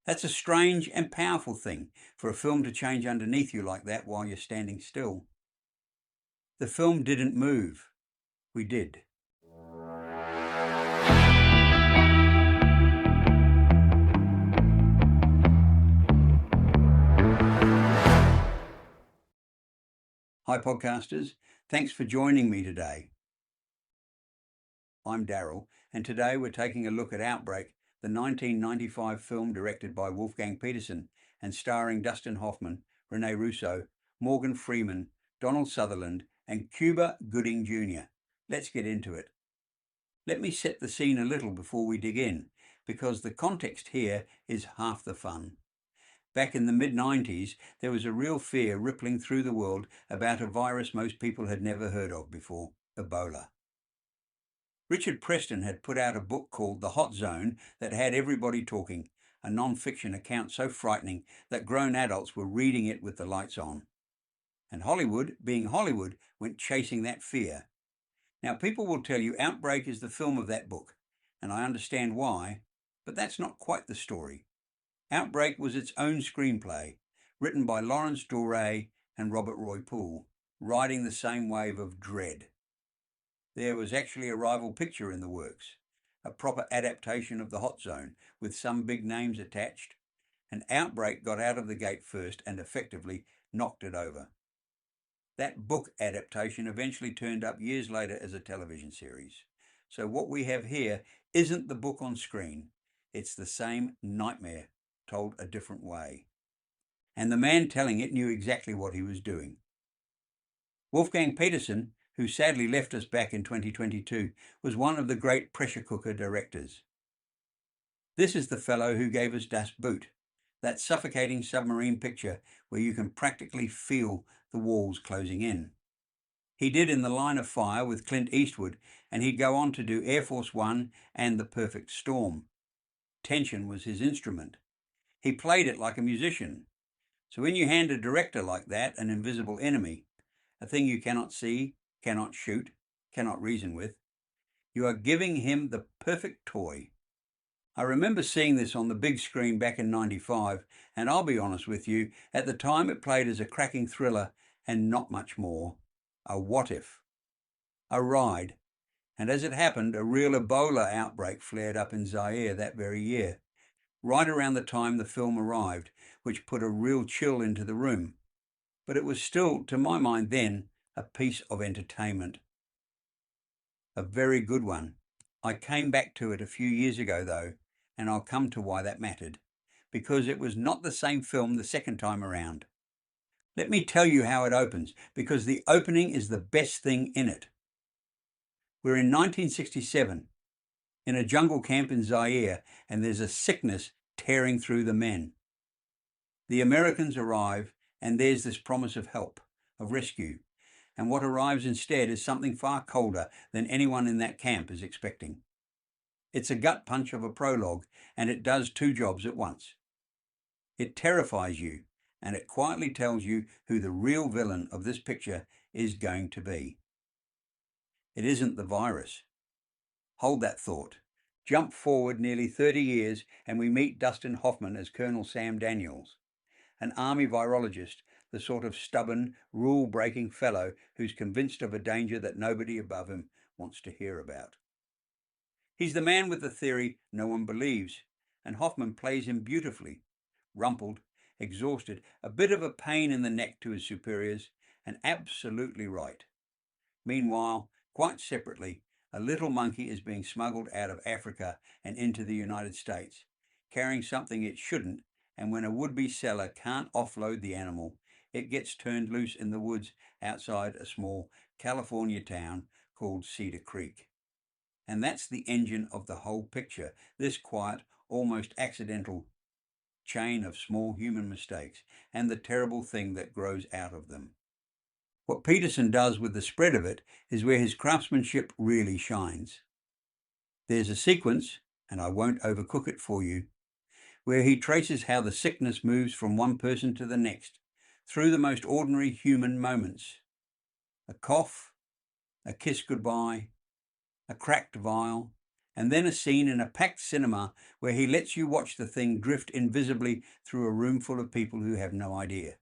That's a strange and powerful thing for a film to change underneath you like that while you're standing still. The film didn't move. We did. Hi podcasters, thanks for joining me today. I'm Darryl, and today we're taking a look at Outbreak, the 1995 film directed by Wolfgang Petersen and starring Dustin Hoffman, Rene Russo, Morgan Freeman, Donald Sutherland, and Cuba Gooding Jr. Let's get into it. Let me set the scene a little before we dig in, because the context here is half the fun. Back in the mid-90s, there was a real fear rippling through the world about a virus most people had never heard of before, Ebola. Richard Preston had put out a book called The Hot Zone that had everybody talking, a non-fiction account so frightening that grown adults were reading it with the lights on. And Hollywood, being Hollywood, went chasing that fear. Now, people will tell you Outbreak is the film of that book, and I understand why, but that's not quite the story. Outbreak was its own screenplay, written by Lawrence Doré and Robert Roy Poole, riding the same wave of dread. There was actually a rival picture in the works, a proper adaptation of The Hot Zone with some big names attached, and Outbreak got out of the gate first and effectively knocked it over. That book adaptation eventually turned up years later as a television series. So what we have here isn't the book on screen, it's the same nightmare told a different way. And the man telling it knew exactly what he was doing. Wolfgang Petersen, who sadly left us back in 2022, was one of the great pressure cooker directors. This is the fellow who gave us Das Boot, that suffocating submarine picture where you can practically feel the walls closing in. He did In the Line of Fire with Clint Eastwood, and he'd go on to do Air Force One and The Perfect Storm. Tension was his instrument. He played it like a musician. So when you hand a director like that an invisible enemy, a thing you cannot see, cannot shoot, cannot reason with, you are giving him the perfect toy. I remember seeing this on the big screen back in '95, and I'll be honest with you, at the time it played as a cracking thriller and not much more. A what if. A ride. And as it happened, a real Ebola outbreak flared up in Zaire that very year, right around the time the film arrived, which put a real chill into the room. But it was still, to my mind then, a piece of entertainment. A very good one. I came back to it a few years ago though, and I'll come to why that mattered, because it was not the same film the second time around. Let me tell you how it opens, because the opening is the best thing in it. We're in 1967, in a jungle camp in Zaire, and there's a sickness tearing through the men. The Americans arrive, and there's this promise of help, of rescue, and what arrives instead is something far colder than anyone in that camp is expecting. It's a gut punch of a prologue, and it does two jobs at once. It terrifies you, and it quietly tells you who the real villain of this picture is going to be. It isn't the virus. Hold that thought. Jump forward nearly 30 years and we meet Dustin Hoffman as Colonel Sam Daniels, an army virologist, the sort of stubborn, rule-breaking fellow who's convinced of a danger that nobody above him wants to hear about. He's the man with the theory no one believes, and Hoffman plays him beautifully, rumpled, exhausted, a bit of a pain in the neck to his superiors, and absolutely right. Meanwhile, quite separately, a little monkey is being smuggled out of Africa and into the United States, carrying something it shouldn't, and when a would-be seller can't offload the animal, it gets turned loose in the woods outside a small California town called Cedar Creek. And that's the engine of the whole picture, this quiet, almost accidental chain of small human mistakes and the terrible thing that grows out of them. What Petersen does with the spread of it is where his craftsmanship really shines. There's a sequence, and I won't overcook it for you, where he traces how the sickness moves from one person to the next, through the most ordinary human moments. A cough, a kiss goodbye, a cracked vial, And then a scene in a packed cinema where he lets you watch the thing drift invisibly through a room full of people who have no idea.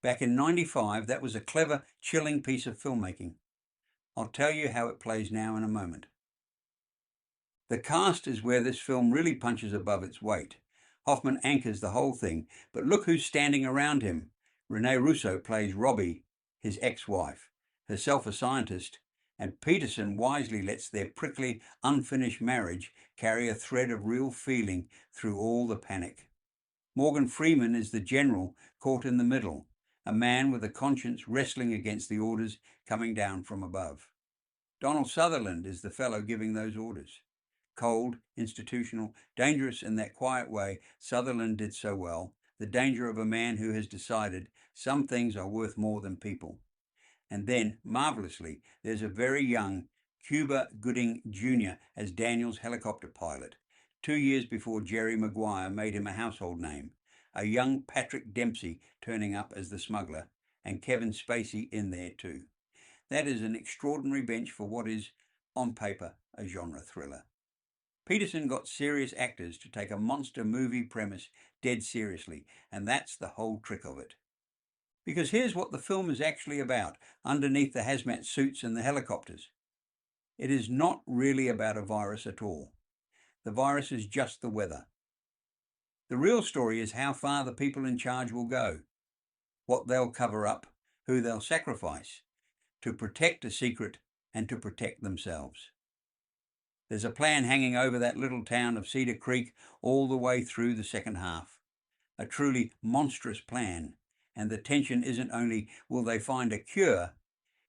Back in '95, that was a clever, chilling piece of filmmaking. I'll tell you how it plays now in a moment. The cast is where this film really punches above its weight. Hoffman anchors the whole thing, but look who's standing around him. Rene Russo plays Robbie, his ex-wife, herself a scientist, and Petersen wisely lets their prickly, unfinished marriage carry a thread of real feeling through all the panic. Morgan Freeman is the general caught in the middle, a man with a conscience wrestling against the orders coming down from above. Donald Sutherland is the fellow giving those orders. Cold, institutional, dangerous in that quiet way Sutherland did so well, the danger of a man who has decided some things are worth more than people. And then, marvelously, there's a very young Cuba Gooding Jr. as Daniel's helicopter pilot, 2 years before Jerry Maguire made him a household name, a young Patrick Dempsey turning up as the smuggler, and Kevin Spacey in there too. That is an extraordinary bench for what is, on paper, a genre thriller. Petersen got serious actors to take a monster movie premise dead seriously, and that's the whole trick of it. Because here's what the film is actually about, underneath the hazmat suits and the helicopters. It is not really about a virus at all. The virus is just the weather. The real story is how far the people in charge will go, what they'll cover up, who they'll sacrifice, to protect a secret and to protect themselves. There's a plan hanging over that little town of Cedar Creek all the way through the second half. A truly monstrous plan. And the tension isn't only will they find a cure,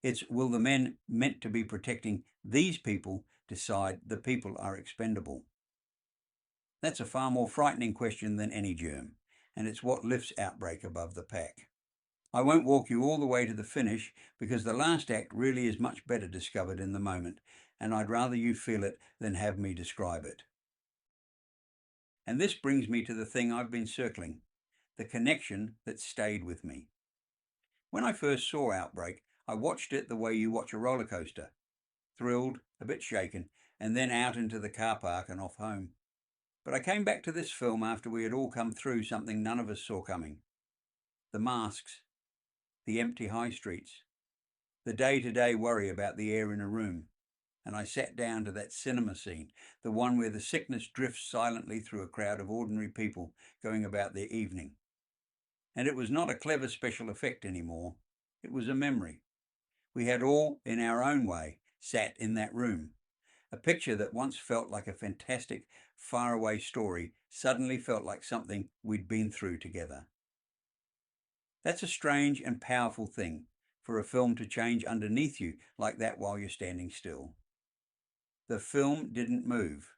it's will the men meant to be protecting these people decide the people are expendable. That's a far more frightening question than any germ, and it's what lifts Outbreak above the pack. I won't walk you all the way to the finish because the last act really is much better discovered in the moment, and I'd rather you feel it than have me describe it. And this brings me to the thing I've been circling, the connection that stayed with me. When I first saw Outbreak, I watched it the way you watch a roller coaster, thrilled, a bit shaken, and then out into the car park and off home. But I came back to this film after we had all come through something none of us saw coming. The masks, the empty high streets, the day-to-day worry about the air in a room, and I sat down to that cinema scene, the one where the sickness drifts silently through a crowd of ordinary people going about their evening. And it was not a clever special effect anymore. It was a memory. We had all, in our own way, sat in that room. A picture that once felt like a fantastic, faraway story suddenly felt like something we'd been through together. That's a strange and powerful thing, for a film to change underneath you like that while you're standing still. The film didn't move.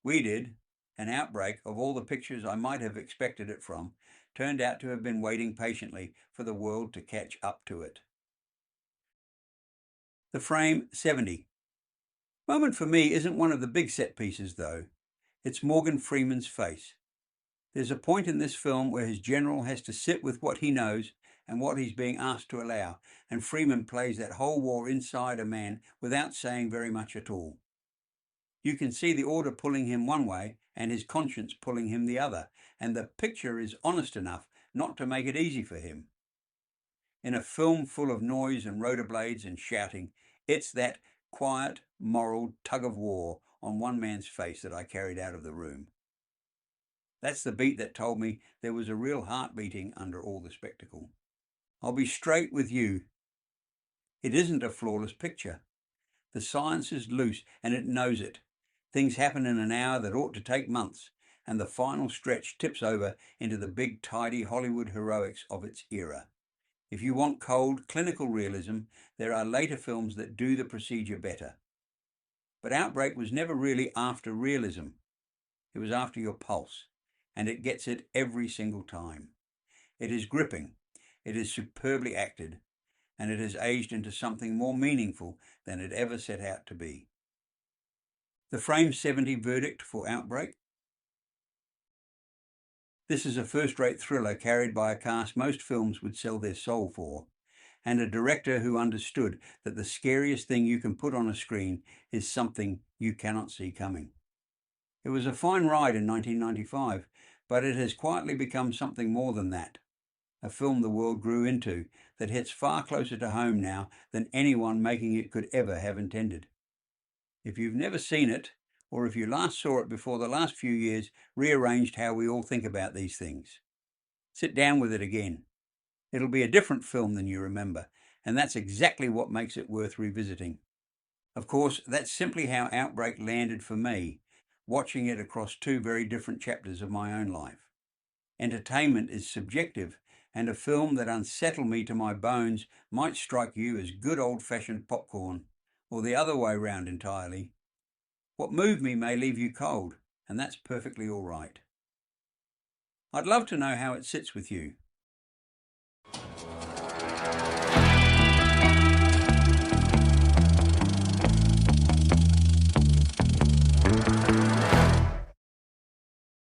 We did. An Outbreak, of all the pictures I might have expected it from, turned out to have been waiting patiently for the world to catch up to it. The frame 70. Moment for me isn't one of the big set pieces though. It's Morgan Freeman's face. There's a point in this film where his general has to sit with what he knows and what he's being asked to allow, and Freeman plays that whole war inside a man without saying very much at all. You can see the order pulling him one way and his conscience pulling him the other, and the picture is honest enough not to make it easy for him. In a film full of noise and rotor blades and shouting, it's that quiet, moral tug of war on one man's face that I carried out of the room. That's the beat that told me there was a real heart beating under all the spectacle. I'll be straight with you. It isn't a flawless picture. The science is loose and it knows it. Things happen in an hour that ought to take months, and the final stretch tips over into the big, tidy Hollywood heroics of its era. If you want cold, clinical realism, there are later films that do the procedure better. But Outbreak was never really after realism. It was after your pulse, and it gets it every single time. It is gripping, it is superbly acted, and it has aged into something more meaningful than it ever set out to be. The frame 70 verdict for Outbreak. This is a first-rate thriller carried by a cast most films would sell their soul for, and a director who understood that the scariest thing you can put on a screen is something you cannot see coming. It was a fine ride in 1995, but it has quietly become something more than that. A film the world grew into that hits far closer to home now than anyone making it could ever have intended. If you've never seen it, or if you last saw it before the last few years rearranged how we all think about these things, sit down with it again. It'll be a different film than you remember, and that's exactly what makes it worth revisiting. Of course, that's simply how Outbreak landed for me, watching it across two very different chapters of my own life. Entertainment is subjective, and a film that unsettled me to my bones might strike you as good old-fashioned popcorn, or the other way round entirely. What moved me may leave you cold, and that's perfectly all right. I'd love to know how it sits with you.